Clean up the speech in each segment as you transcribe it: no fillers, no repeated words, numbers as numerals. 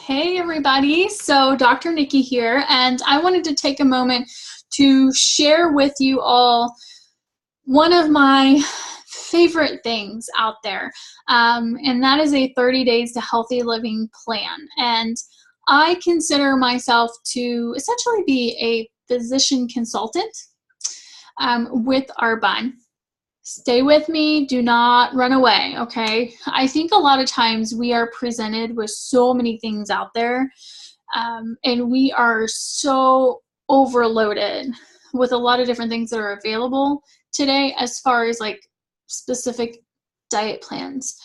Hey everybody, so Dr. Nikki here, and I wanted to take a moment to share with you all one of my favorite things out there, and that is a 30 days to healthy living plan. And I consider myself to essentially be a physician consultant with Arbonne. Stay with me, do not run away, okay? I think a lot of times we are presented with so many things out there, and we are so overloaded with a lot of different things that are available today as far as like specific diet plans.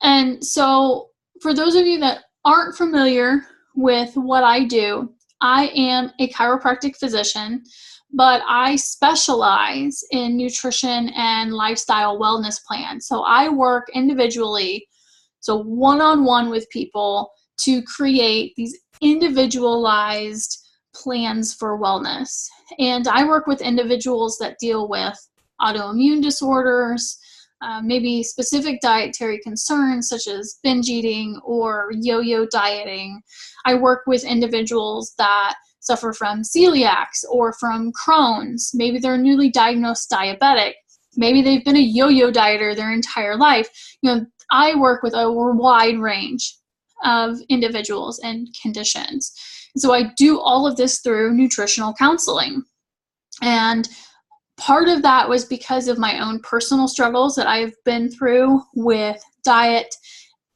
And so for those of you that aren't familiar with what I do, I am a chiropractic physician, but I specialize in nutrition and lifestyle wellness plans. So I work individually, so one-on-one with people to create these individualized plans for wellness. And I work with individuals that deal with autoimmune disorders, maybe specific dietary concerns such as binge eating or yo-yo dieting. I work with individuals that suffer from celiacs or from Crohn's. Maybe they're newly diagnosed diabetic. Maybe they've been a yo-yo dieter their entire life. I work with a wide range of individuals and conditions. So I do all of this through nutritional counseling. And part of that was because of my own personal struggles that I've been through with diet,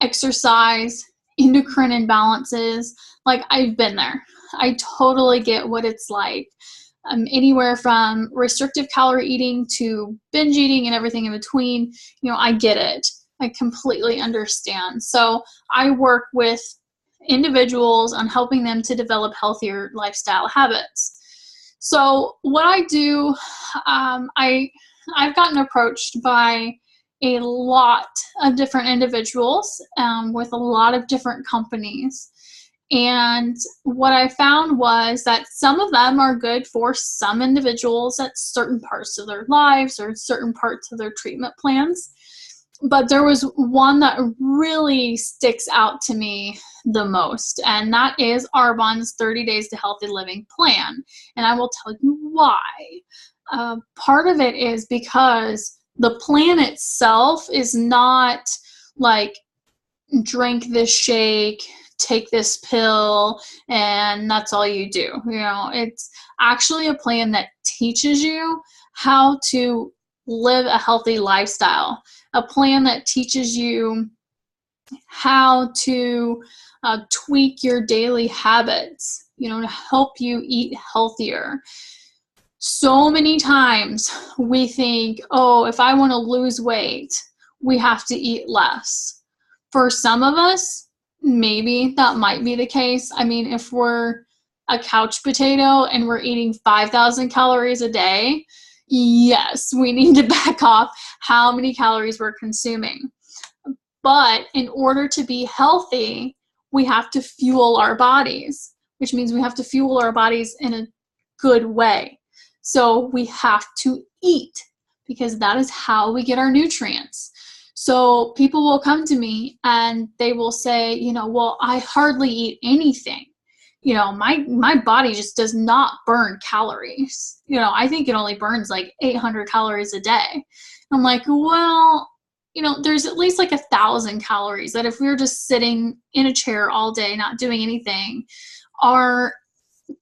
exercise, endocrine imbalances. Like, I've been there. I totally get what it's like. Anywhere from restrictive calorie eating to binge eating and everything in between, I get it. I completely understand. So I work with individuals on helping them to develop healthier lifestyle habits. So what I do, I've gotten approached by a lot of different individuals with a lot of different companies. And what I found was that some of them are good for some individuals at certain parts of their lives or certain parts of their treatment plans. But there was one that really sticks out to me the most, and that is Arbonne's 30 Days to Healthy Living plan. And I will tell you why. Part of it is because the plan itself is not like drink this shake, take this pill, and that's all you do. It's actually a plan that teaches you how to live a healthy lifestyle, a plan that teaches you how to tweak your daily habits, to help you eat healthier. So many times we think, oh, if I want to lose weight, we have to eat less. For some of us, maybe that might be the case. I mean, if we're a couch potato and we're eating 5,000 calories a day, yes, we need to back off how many calories we're consuming. But in order to be healthy, we have to fuel our bodies, which means we have to fuel our bodies in a good way. So we have to eat because that is how we get our nutrients. So people will come to me and they will say, well, I hardly eat anything. My body just does not burn calories. I think it only burns like 800 calories a day. I'm like, well, there's at least like 1,000 calories that if we were just sitting in a chair all day, not doing anything, our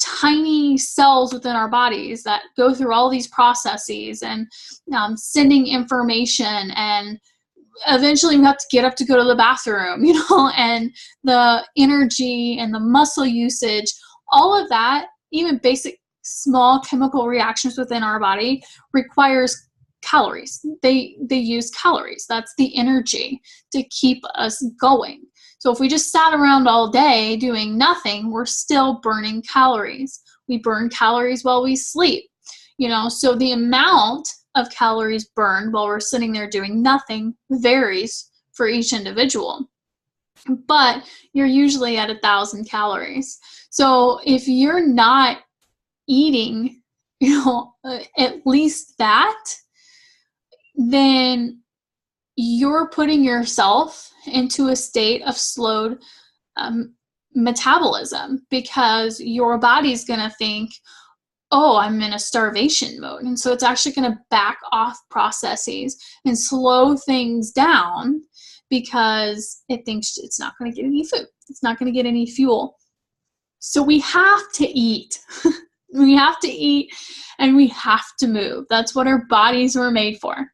tiny cells within our bodies that go through all these processes and sending information, and eventually we have to get up to go to the bathroom, and the energy and the muscle usage, all of that, even basic small chemical reactions within our body requires calories. They use calories. That's the energy to keep us going. So if we just sat around all day doing nothing, we're still burning calories. We burn calories while we sleep. So the amount of calories burned while we're sitting there doing nothing varies for each individual. But you're usually at 1,000 calories. So if you're not eating, at least that, then you're putting yourself into a state of slowed metabolism, because your body's going to think, oh, I'm in a starvation mode. And so it's actually going to back off processes and slow things down because it thinks it's not going to get any food. It's not going to get any fuel. So we have to eat. We have to eat and we have to move. That's what our bodies were made for.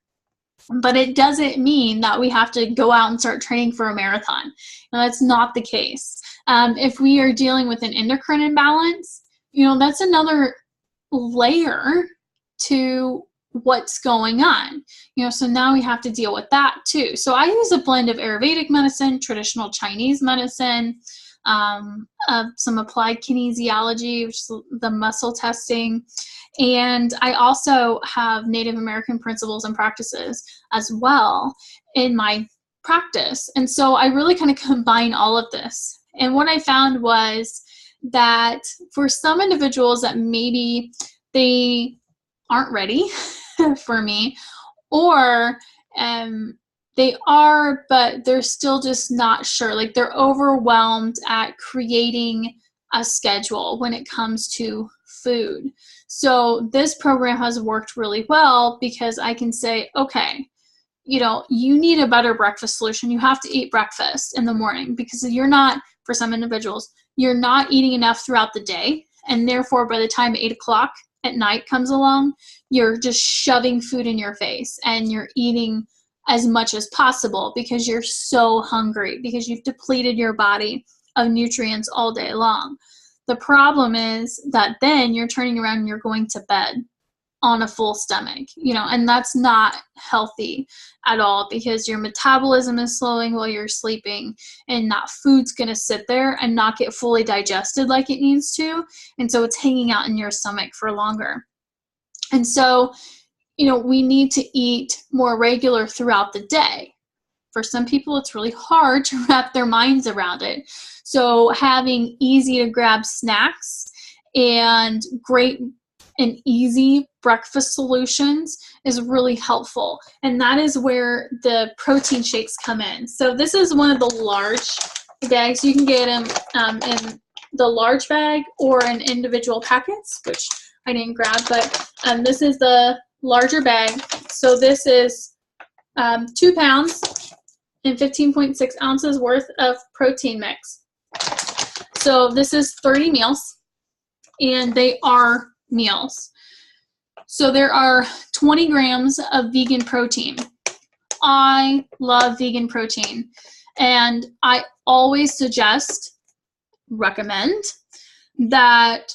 But it doesn't mean that we have to go out and start training for a marathon. Now, that's not the case. If we are dealing with an endocrine imbalance, that's another layer to what's going on. So now we have to deal with that too. So I use a blend of Ayurvedic medicine, traditional Chinese medicine, some applied kinesiology, which is the muscle testing. And I also have Native American principles and practices as well in my practice. And so I really kind of combine all of this. And what I found was that for some individuals that maybe they aren't ready for me, or they are, but they're still just not sure. Like they're overwhelmed at creating a schedule when it comes to food. So this program has worked really well because I can say, okay, you need a better breakfast solution. You have to eat breakfast in the morning because for some individuals, you're not eating enough throughout the day. And therefore, by the time 8 o'clock at night comes along, you're just shoving food in your face and you're eating as much as possible because you're so hungry, because you've depleted your body of nutrients all day long. The problem is that then you're turning around and you're going to bed on a full stomach, and that's not healthy at all because your metabolism is slowing while you're sleeping, and that food's going to sit there and not get fully digested like it needs to. And so it's hanging out in your stomach for longer. And so, we need to eat more regular throughout the day. For some people, it's really hard to wrap their minds around it. So having easy to grab snacks and great and easy breakfast solutions is really helpful. And that is where the protein shakes come in. So this is one of the large bags. You can get them in the large bag or in individual packets, which I didn't grab, but this is the larger bag. So this is 2 pounds and 15.6 ounces worth of protein mix. So this is 30 meals, and they are meals. So there are 20 grams of vegan protein. I love vegan protein, and I always recommend that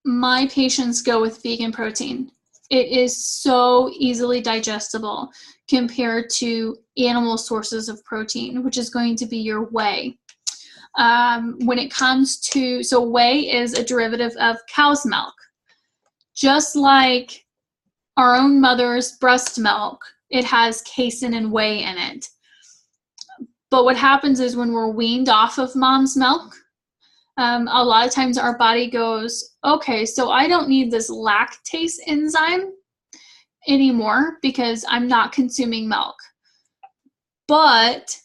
my patients go with vegan protein. It is so easily digestible compared to animal sources of protein, which is going to be your whey. When it comes to, so whey is a derivative of cow's milk. Just like our own mother's breast milk, it has casein and whey in it. But what happens is when we're weaned off of mom's milk, a lot of times our body goes, okay, so I don't need this lactase enzyme anymore because I'm not consuming milk. But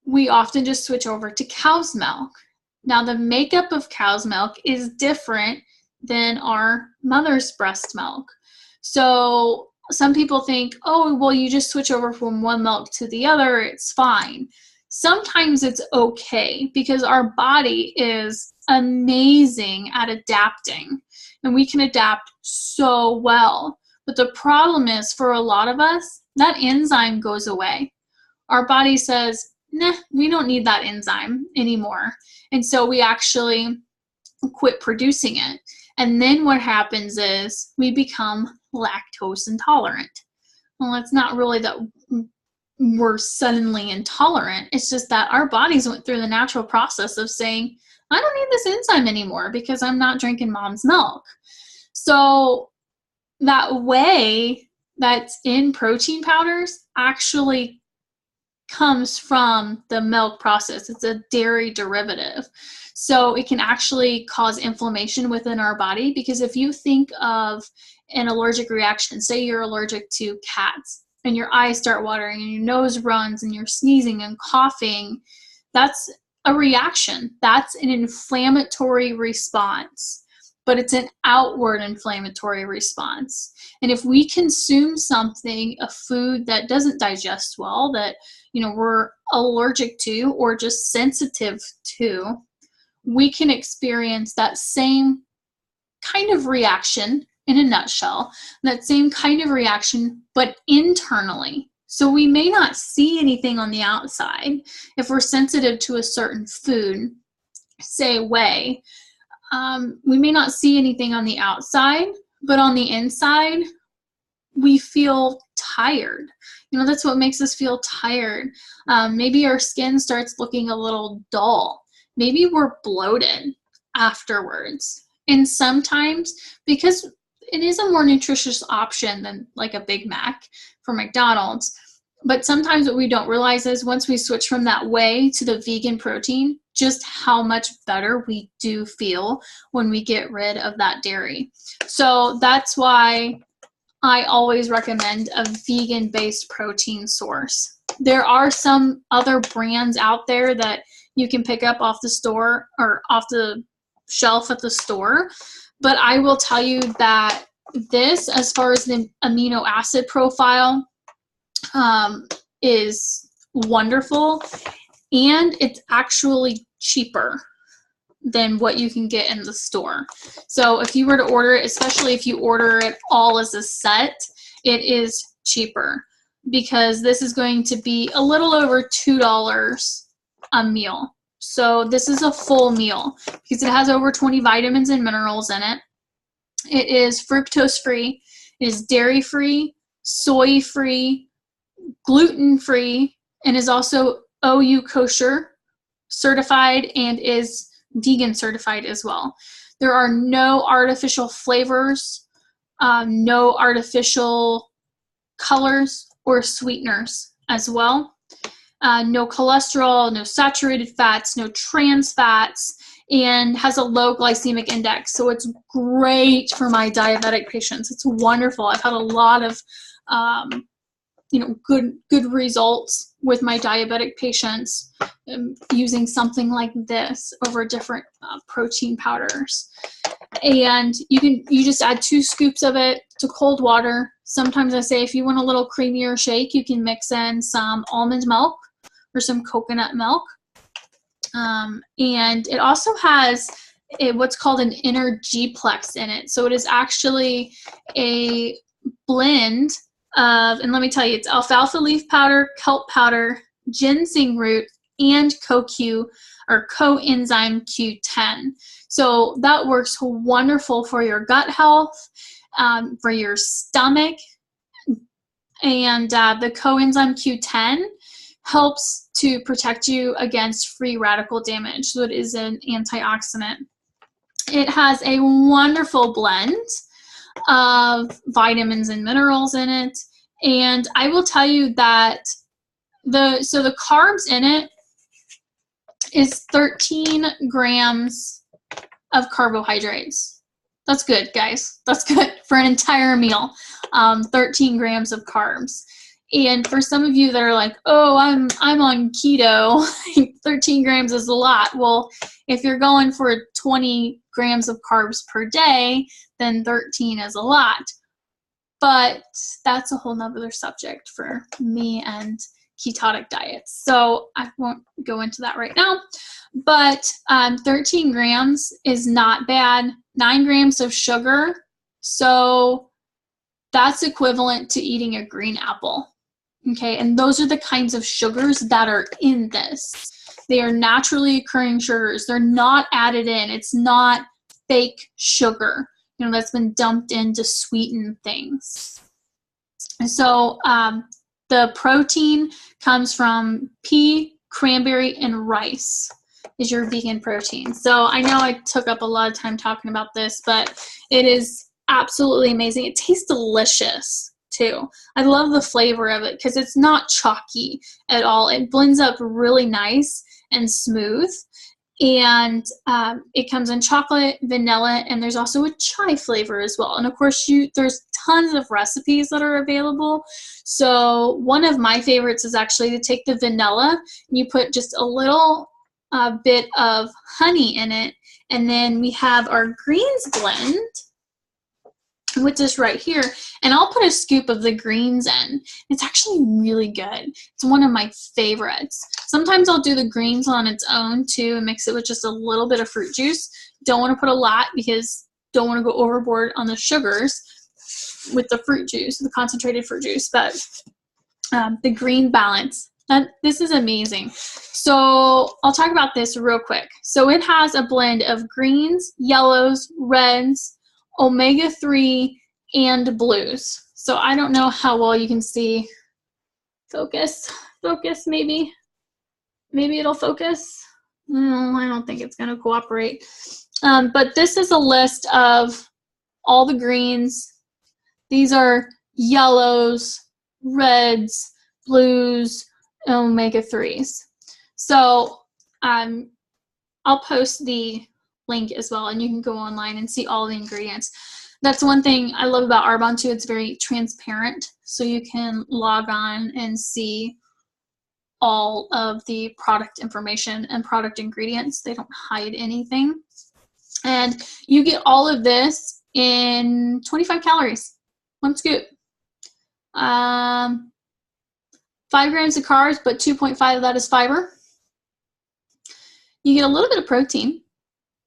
we often just switch over to cow's milk. Now, the makeup of cow's milk is different than our mother's breast milk. So some people think, oh, well, you just switch over from one milk to the other, it's fine. Sometimes it's okay because our body is amazing at adapting, and we can adapt so well. But the problem is, for a lot of us, that enzyme goes away. Our body says, nah, we don't need that enzyme anymore. And so we actually quit producing it. And then what happens is we become lactose intolerant. Well, it's not really that we're suddenly intolerant. It's just that our bodies went through the natural process of saying, I don't need this enzyme anymore because I'm not drinking mom's milk. So that whey that's in protein powders actually comes from the milk process. It's a dairy derivative. So it can actually cause inflammation within our body, because if you think of an allergic reaction, say you're allergic to cats and your eyes start watering and your nose runs and you're sneezing and coughing, that's a reaction. That's an inflammatory response, but it's an outward inflammatory response. And if we consume something, a food that doesn't digest well, that, you know, we're allergic to or just sensitive to, we can experience that same kind of reaction in a nutshell, that same kind of reaction, but internally. So we may not see anything on the outside. If we're sensitive to a certain food, say whey, we may not see anything on the outside, but on the inside, we feel tired. You know, that's what makes us feel tired. Maybe our skin starts looking a little dull. Maybe we're bloated afterwards. And sometimes, because it is a more nutritious option than like a Big Mac from McDonald's, but sometimes what we don't realize is once we switch from that whey to the vegan protein, just how much better we do feel when we get rid of that dairy. So that's why I always recommend a vegan-based protein source. There are some other brands out there that you can pick up off the store or off the shelf at the store, but I will tell you that this, as far as the amino acid profile, is wonderful, and it's actually cheaper than what you can get in the store. So if you were to order it, especially if you order it all as a set, it is cheaper because this is going to be a little over $2 a meal. So this is a full meal because it has over 20 vitamins and minerals in it. It is fructose free, it is dairy free, soy free, gluten free, and is also OU kosher certified and is vegan certified as well. There are no artificial flavors, no artificial colors or sweeteners as well. No cholesterol, no saturated fats, no trans fats, and has a low glycemic index. So it's great for my diabetic patients. It's wonderful. I've had a lot of good results with my diabetic patients using something like this over different protein powders. And you just add 2 scoops of it to cold water. Sometimes I say if you want a little creamier shake, you can mix in some almond milk or some coconut milk. And it also has what's called an Energeplex in it. So it is actually a blend of, and let me tell you, it's alfalfa leaf powder, kelp powder, ginseng root, and CoQ or coenzyme Q10. So that works wonderful for your gut health, for your stomach, and the coenzyme Q10 helps to protect you against free radical damage. So it is an antioxidant. It has a wonderful blend of vitamins and minerals in it. And I will tell you that the carbs in it is 13 grams of carbohydrates. That's good, guys. That's good for an entire meal. 13 grams of carbs. And for some of you that are like, oh, I'm on keto, 13 grams is a lot. Well, if you're going for 20 grams of carbs per day, then 13 is a lot. But that's a whole nother subject for me and ketogenic diets. So I won't go into that right now. But 13 grams is not bad. 9 grams of sugar. So that's equivalent to eating a green apple. Okay, and those are the kinds of sugars that are in this. They are naturally occurring sugars. They're not added in. It's not fake sugar, that's been dumped in to sweeten things. And so the protein comes from pea, cranberry, and rice is your vegan protein. So I know I took up a lot of time talking about this, but it is absolutely amazing. It tastes delicious too. I love the flavor of it because it's not chalky at all. It blends up really nice and smooth. And it comes in chocolate, vanilla, and there's also a chai flavor as well. And of course, there's tons of recipes that are available. So one of my favorites is actually to take the vanilla and you put just a little bit of honey in it. And then we have our greens blend, which is right here. And I'll put a scoop of the greens in. It's actually really good. It's one of my favorites. Sometimes I'll do the greens on its own too and mix it with just a little bit of fruit juice. Don't want to put a lot because don't want to go overboard on the sugars with the fruit juice, the concentrated fruit juice. But the green balance, this is amazing. So I'll talk about this real quick. So it has a blend of greens, yellows, reds, omega-3, and blues. So I don't know how well you can see. Focus, maybe it'll focus. No, I don't think it's going to cooperate. But this is a list of all the greens. These are yellows, reds, blues, omega-3s. So I'll post the link as well, and you can go online and see all the ingredients. That's one thing I love about Arbonne too. It's very transparent, so you can log on and see all of the product information and product ingredients. They don't hide anything. And you get all of this in 25 calories, one scoop. 5 grams of carbs, but 2.5 of that is fiber. You get a little bit of protein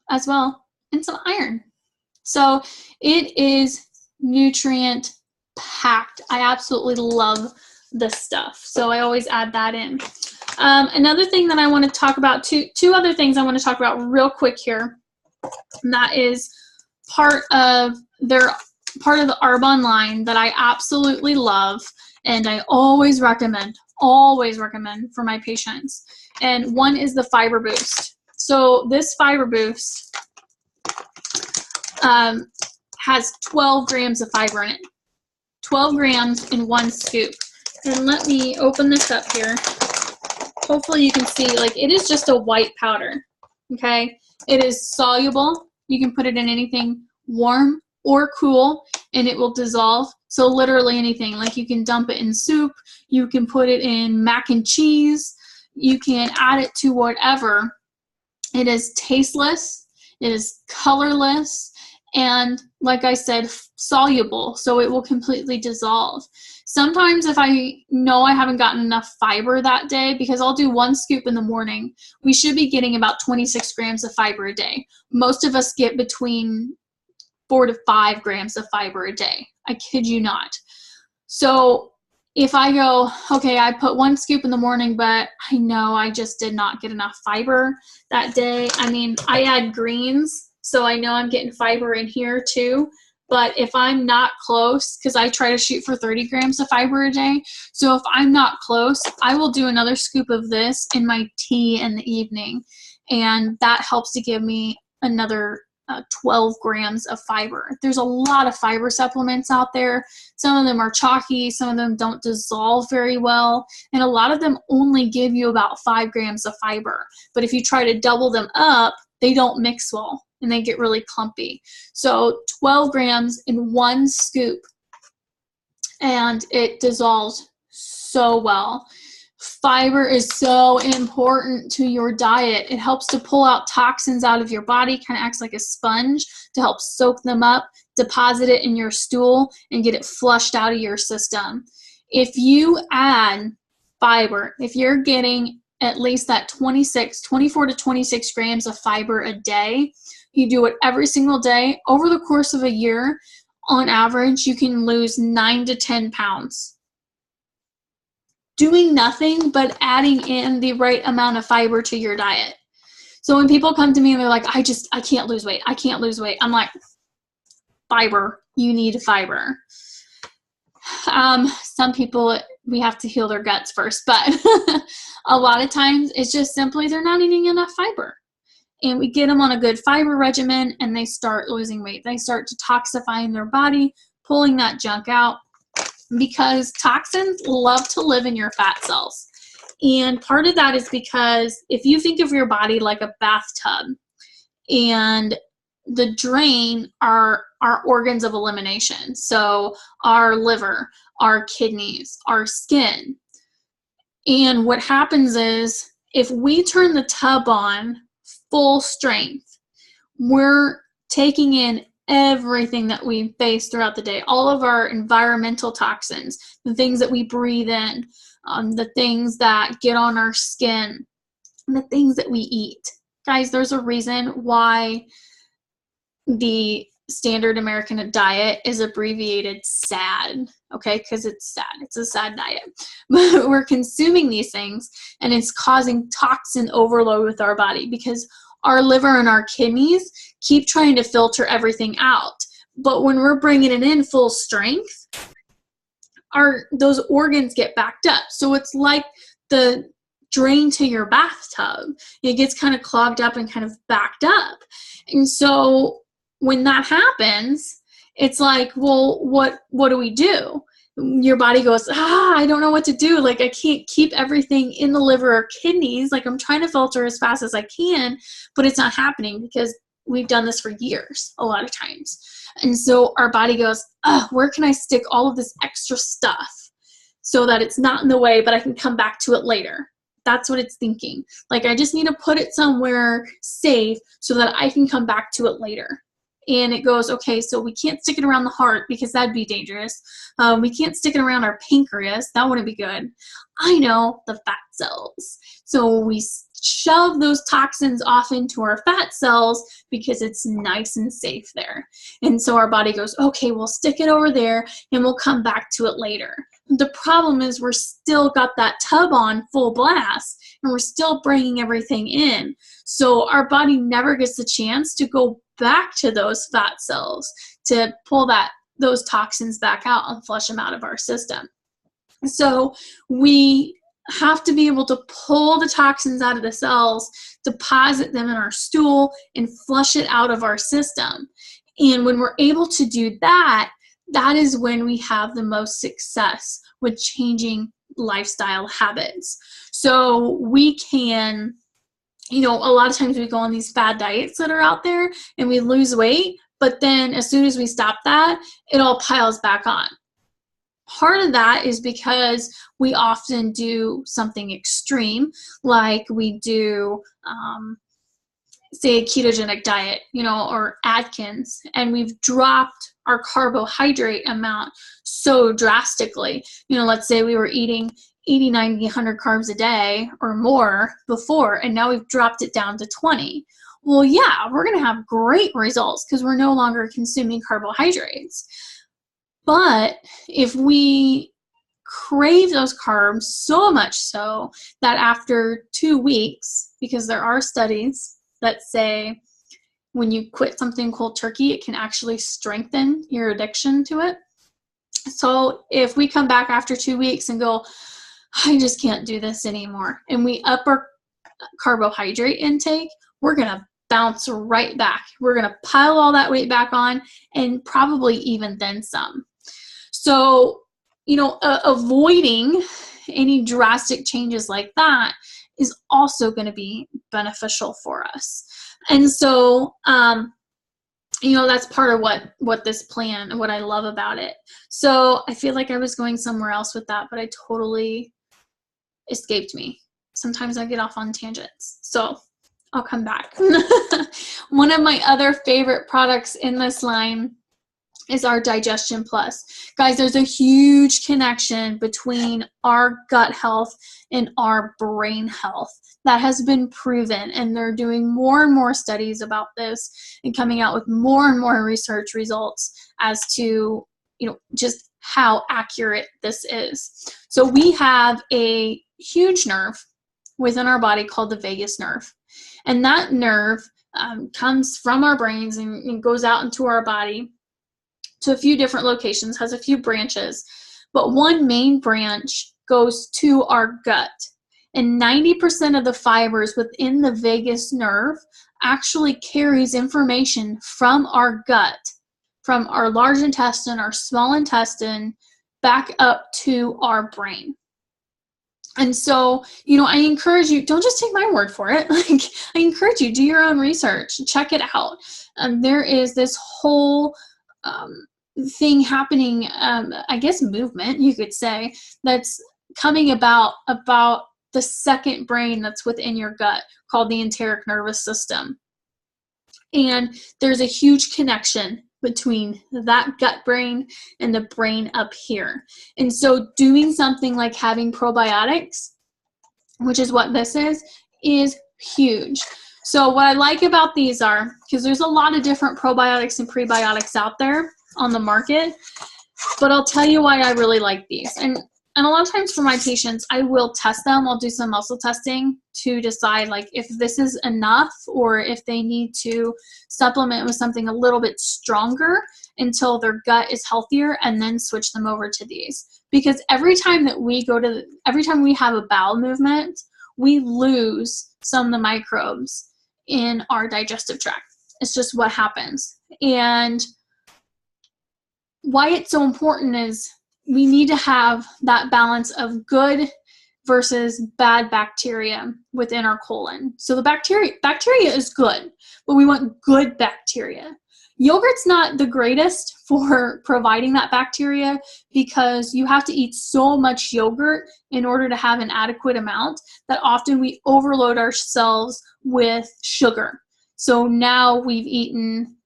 as well, and some iron. So it is nutrient packed. I absolutely love this stuff. So I always add that in. Another thing that I want to talk about, two other things I want to talk about real quick here. And that is part of the Arbonne line that I absolutely love, and I always recommend for my patients. And one is the Fiber Boost. So this Fiber Boost has 12 grams of fiber in it. 12 grams in one scoop. And let me open this up here. Hopefully you can see, like, it is just a white powder, okay? It is soluble. You can put it in anything warm or cool, and it will dissolve. So literally anything. Like, you can dump it in soup. You can put it in mac and cheese. You can add it to whatever. It is tasteless. It is colorless. And like I said, soluble, so it will completely dissolve. Sometimes if I know I haven't gotten enough fiber that day, because I'll do one scoop in the morning, we should be getting about 26 grams of fiber a day. Most of us get between 4 to 5 grams of fiber a day. I kid you not. So if I go, okay, I put one scoop in the morning, but I know I just did not get enough fiber that day. I mean, I add greens, so I know I'm getting fiber in here too. But if I'm not close, because I try to shoot for 30 grams of fiber a day, so if I'm not close, I will do another scoop of this in my tea in the evening. And that helps to give me another 12 grams of fiber. There's a lot of fiber supplements out there. Some of them are chalky, some of them don't dissolve very well, and a lot of them only give you about 5 grams of fiber. But if you try to double them up, they don't mix well and they get really clumpy. So 12 grams in one scoop, and it dissolves so well. Fiber is so important to your diet. It helps to pull out toxins out of your body, kind of acts like a sponge to help soak them up, deposit it in your stool, and get it flushed out of your system. If you add fiber, if you're getting at least that 24 to 26 grams of fiber a day, you do it every single day, over the course of a year, on average, you can lose 9 to 10 pounds. Doing nothing but adding in the right amount of fiber to your diet. So when people come to me and they're like, I can't lose weight. I can't lose weight. I'm like, fiber, you need fiber. Some people, we have to heal their guts first, but a lot of times it's just simply they're not eating enough fiber. And we get them on a good fiber regimen and they start losing weight. They start detoxifying their body, pulling that junk out, because toxins love to live in your fat cells. And part of that is because if you think of your body like a bathtub, and the drain are our organs of elimination. So our liver, our kidneys, our skin. And what happens is if we turn the tub on full strength, we're taking in everything that we face throughout the day, all of our environmental toxins, the things that we breathe in, the things that get on our skin, and the things that we eat. Guys, there's a reason why the standard American diet is abbreviated SAD, okay? Because it's sad. It's a sad diet. But we're consuming these things, and it's causing toxin overload with our body because our liver and our kidneys keep trying to filter everything out. But when we're bringing it in full strength, those organs get backed up. So it's like the drain to your bathtub. It gets kind of clogged up and kind of backed up. And so when that happens, it's like, well, what do we do? Your body goes, I don't know what to do. Like, I can't keep everything in the liver or kidneys. Like, I'm trying to filter as fast as I can, but it's not happening because we've done this for years, a lot of times. And so our body goes, where can I stick all of this extra stuff so that it's not in the way, but I can come back to it later? That's what it's thinking. Like, I just need to put it somewhere safe so that I can come back to it later. And it goes, okay, so we can't stick it around the heart because that'd be dangerous. We can't stick it around our pancreas. That wouldn't be good. I know, the fat cells. So we shove those toxins off into our fat cells because it's nice and safe there. And so our body goes, okay, we'll stick it over there and we'll come back to it later. The problem is we're still got that tub on full blast and we're still bringing everything in. So our body never gets the chance to go back to those fat cells to pull those toxins back out and flush them out of our system. So we have to be able to pull the toxins out of the cells, deposit them in our stool, and flush it out of our system. And when we're able to do that, that is when we have the most success with changing lifestyle habits. So we can, a lot of times we go on these fad diets that are out there and we lose weight, but then as soon as we stop that, it all piles back on. Part of that is because we often do something extreme, like we do, say, a ketogenic diet, or Atkins, and we've dropped our carbohydrate amount so drastically. Let's say we were eating 80, 90, 100 carbs a day or more before, and now we've dropped it down to 20. Well, yeah, we're going to have great results because we're no longer consuming carbohydrates. But if we crave those carbs so much so that after 2 weeks, because there are studies that say when you quit something cold turkey, it can actually strengthen your addiction to it. So if we come back after 2 weeks and go, I just can't do this anymore, and we up our carbohydrate intake, we're going to bounce right back. We're going to pile all that weight back on and probably even then some. So, avoiding any drastic changes like that is also going to be beneficial for us. And so, that's part of what this plan and what I love about it. So I feel like I was going somewhere else with that, but I totally escaped me. Sometimes I get off on tangents. So I'll come back. One of my other favorite products in this line is our Digestion Plus. Guys, there's a huge connection between our gut health and our brain health. That has been proven, and they're doing more and more studies about this and coming out with more and more research results as to, just how accurate this is. So we have a huge nerve within our body called the vagus nerve. And that nerve comes from our brains and goes out into our body to a few different locations, has a few branches, but one main branch goes to our gut. And 90% of the fibers within the vagus nerve actually carries information from our gut, from our large intestine, our small intestine, back up to our brain. And so, I encourage you, don't just take my word for it. I encourage you, do your own research, check it out. There is this whole thing happening, I guess movement, you could say, that's coming about the second brain that's within your gut called the enteric nervous system. And there's a huge connection between that gut brain and the brain up here. And so doing something like having probiotics, which is what this is huge. So what I like about these are, because there's a lot of different probiotics and prebiotics out there on the market, but I'll tell you why I really like these. And a lot of times for my patients, I will test them. I'll do some muscle testing to decide like if this is enough or if they need to supplement with something a little bit stronger until their gut is healthier, and then switch them over to these. Because every time we have a bowel movement, we lose some of the microbes in our digestive tract. It's just what happens. And why it's so important is we need to have that balance of good versus bad bacteria within our colon. So the bacteria is good, but we want good bacteria. Yogurt's not the greatest for providing that bacteria because you have to eat so much yogurt in order to have an adequate amount that often we overload ourselves with sugar. So now we've eaten,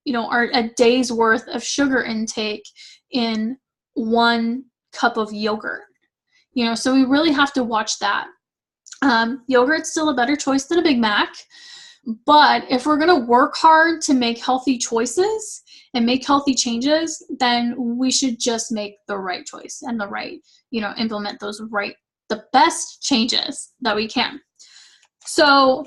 a day's worth of sugar intake in 1 cup of yogurt. So we really have to watch that. Yogurt's still a better choice than a Big Mac. But if we're going to work hard to make healthy choices and make healthy changes, then we should just make the right choice and implement the best changes that we can. So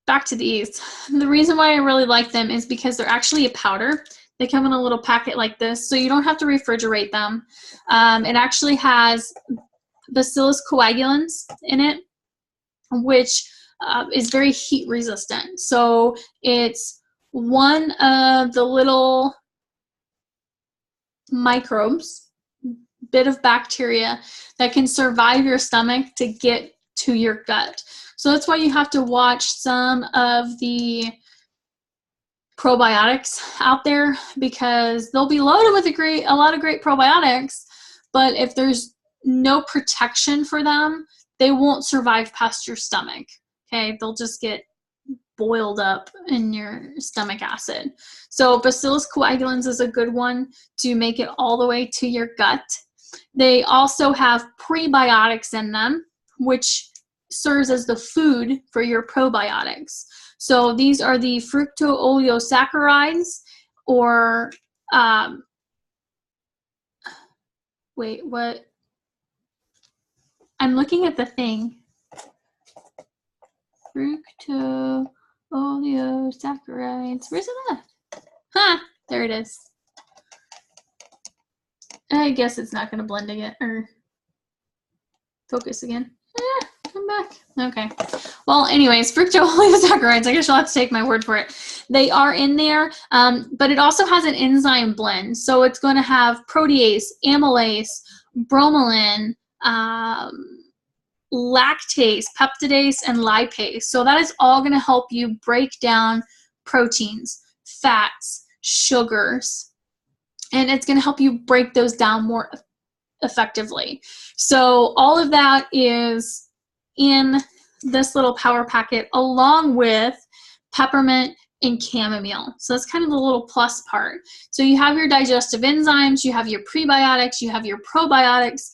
back to these. The reason why I really like them is because they're actually a powder. They come in a little packet like this, so you don't have to refrigerate them. It actually has Bacillus coagulans in it, which is very heat resistant. So it's one of the little microbes, bit of bacteria that can survive your stomach to get to your gut. So that's why you have to watch some of the probiotics out there, because they'll be loaded with a lot of great probiotics, but if there's no protection for them, they won't survive past your stomach. Okay, they'll just get boiled up in your stomach acid. So Bacillus coagulans is a good one to make it all the way to your gut. They also have prebiotics in them, which serves as the food for your probiotics. So these are the fructooligosaccharides, or wait, what? I'm looking at the thing. Fructooligosaccharides. Where's it at? There it is. I guess it's not going to blend again or focus again. Come back. Okay. Well, anyways, fructooligosaccharides, I guess you'll have to take my word for it. They are in there, but it also has an enzyme blend. So it's going to have protease, amylase, bromelain, lactase, peptidase, and lipase. So that is all going to help you break down proteins, fats, sugars, and it's going to help you break those down more effectively. So all of that is in this little power packet, along with peppermint and chamomile. So that's kind of the little plus part. So you have your digestive enzymes, you have your prebiotics, you have your probiotics,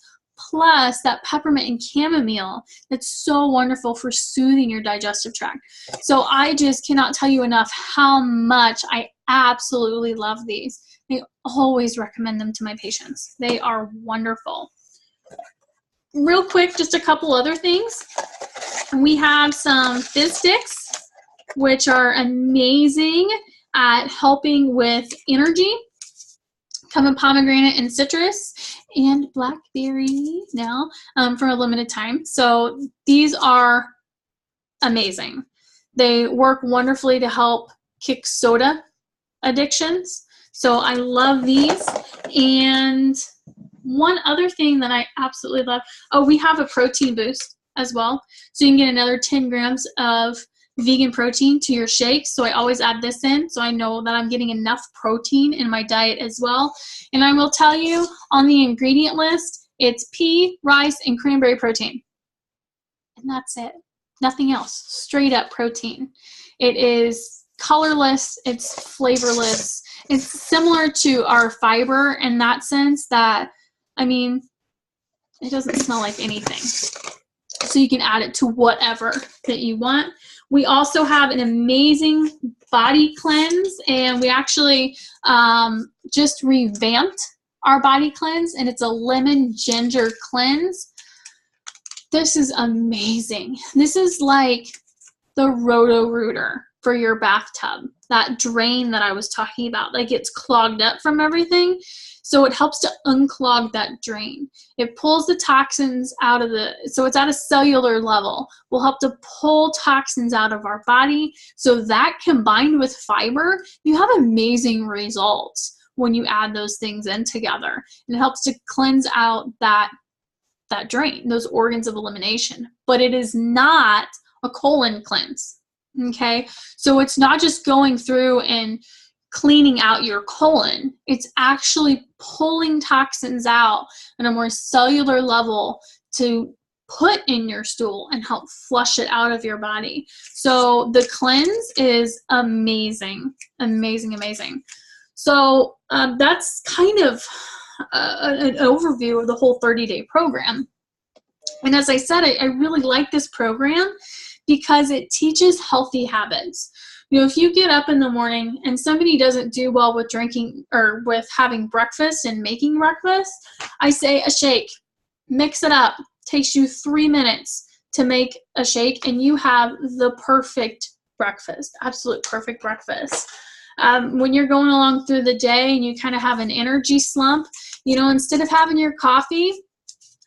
plus that peppermint and chamomile that's so wonderful for soothing your digestive tract. So I just cannot tell you enough how much I absolutely love these. I always recommend them to my patients. They are wonderful. Real quick, just a couple other things. We have some fizz sticks, which are amazing at helping with energy. Come in pomegranate and citrus and blackberry now for a limited time. So these are amazing. They work wonderfully to help kick soda addictions. So I love these. And one other thing that I absolutely love, we have a protein boost as well. So you can get another 10 grams of vegan protein to your shake. So I always add this in, so I know that I'm getting enough protein in my diet as well. And I will tell you, on the ingredient list, it's pea, rice, and cranberry protein. and that's it. Nothing else. Straight up protein. It is colorless. It's flavorless. It's similar to our fiber in that sense that, I mean, it doesn't smell like anything. So you can add it to whatever that you want. We also have an amazing body cleanse, and we actually just revamped our body cleanse, and it's a lemon ginger cleanse. This is amazing. This is like the Roto-Rooter for your bathtub. That drain that I was talking about, like it's clogged up from everything. So it helps to unclog that drain. It pulls the toxins out of so it's at a cellular level, will help to pull toxins out of our body. So that combined with fiber, you have amazing results when you add those things in together. And it helps to cleanse out that drain, those organs of elimination. But it is not a colon cleanse, okay? So it's not just going through and cleaning out your colon. It's actually pulling toxins out on a more cellular level to put in your stool and help flush it out of your body. So the cleanse is amazing, amazing, amazing. So that's kind of an overview of the whole 30-day program. And as I said, I really like this program because it teaches healthy habits. You know, if you get up in the morning and somebody doesn't do well with drinking or with having breakfast and making breakfast, I say a shake. Mix it up. Takes you 3 minutes to make a shake, and you have the perfect breakfast, absolute perfect breakfast. When you're going along through the day and you kind of have an energy slump, you know, instead of having your coffee,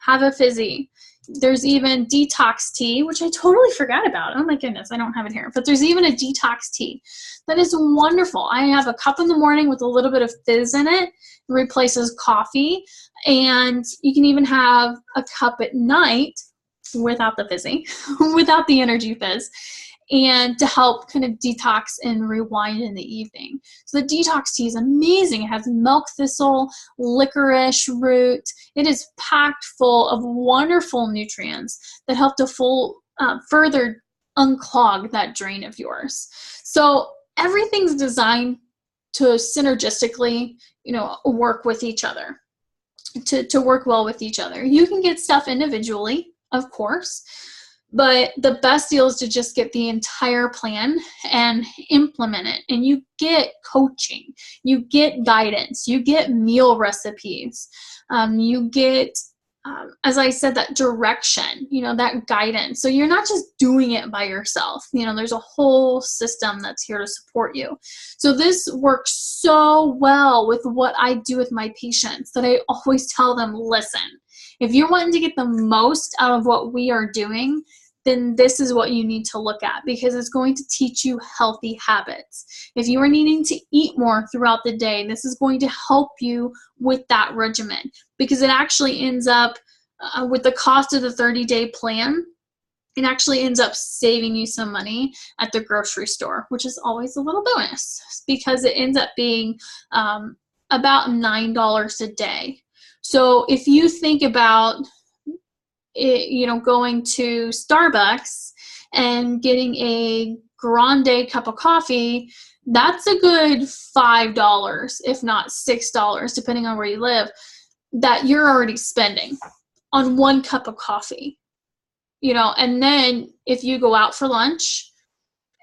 have a fizzy. There's even detox tea, which I totally forgot about. Oh my goodness, I don't have it here. But there's even a detox tea that is wonderful. I have a cup in the morning with a little bit of fizz in it. It replaces coffee. And you can even have a cup at night without the fizzy, without the energy fizz, and to help kind of detox and rewind in the evening. So the detox tea is amazing. It has milk thistle, licorice root. It is packed full of wonderful nutrients that help to further unclog that drain of yours. So everything's designed to synergistically, you know, work with each other, to work well with each other. You can get stuff individually, of course, but the best deal is to just get the entire plan and implement it. And you get coaching, you get guidance, you get meal recipes, you get, as I said, that direction, you know, that guidance. So you're not just doing it by yourself. You know, there's a whole system that's here to support you. So this works so well with what I do with my patients that I always tell them, listen, if you're wanting to get the most out of what we are doing, then this is what you need to look at, because it's going to teach you healthy habits. If you are needing to eat more throughout the day, this is going to help you with that regimen, because it actually ends up, with the cost of the 30-day plan, it actually ends up saving you some money at the grocery store, which is always a little bonus, because it ends up being about $9 a day. So if you think about it, you know, going to Starbucks and getting a grande cup of coffee, that's a good $5, if not $6, depending on where you live, that you're already spending on one cup of coffee, you know. And then if you go out for lunch,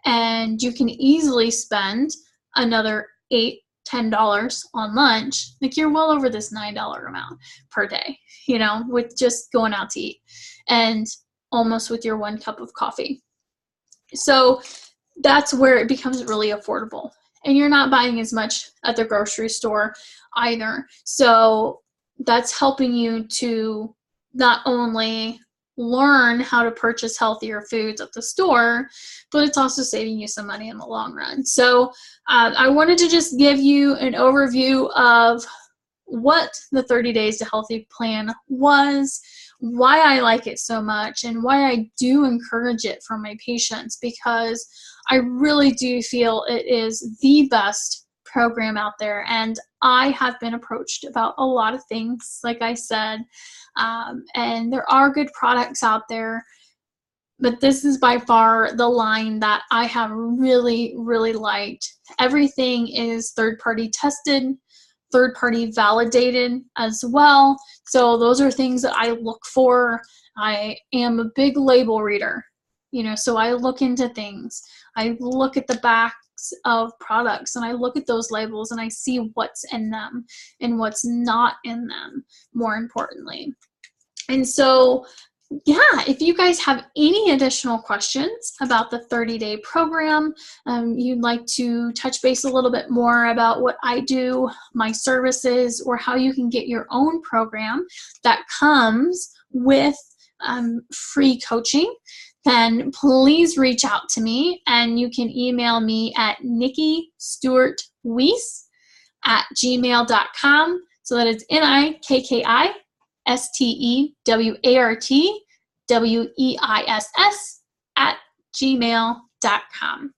and you can easily spend another $8-10 on lunch, like you're well over this $9 amount per day, you know, with just going out to eat, and almost with your one cup of coffee. So that's where it becomes really affordable, and you're not buying as much at the grocery store either. So that's helping you to not only learn how to purchase healthier foods at the store, but it's also saving you some money in the long run. So I wanted to just give you an overview of what the 30 Days to Healthy plan was, why I like it so much, and why I do encourage it for my patients, because I really do feel it is the best program out there. And I have been approached about a lot of things, like I said, and there are good products out there. But this is by far the line that I have really, really liked. Everything is third-party tested, third-party validated as well. So those are things that I look for. I am a big label reader, so I look into things. I look at the backs of products and I look at those labels and I see what's in them and what's not in them, more importantly. And so, yeah, if you guys have any additional questions about the 30-day program, you'd like to touch base a little bit more about what I do, my services, or how you can get your own program that comes with free coaching, then please reach out to me, and you can email me at nikkistewartwiess@gmail.com. So that is NIKKISTEWARTWEISS@gmail.com.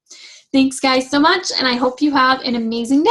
Thanks guys so much, and I hope you have an amazing day.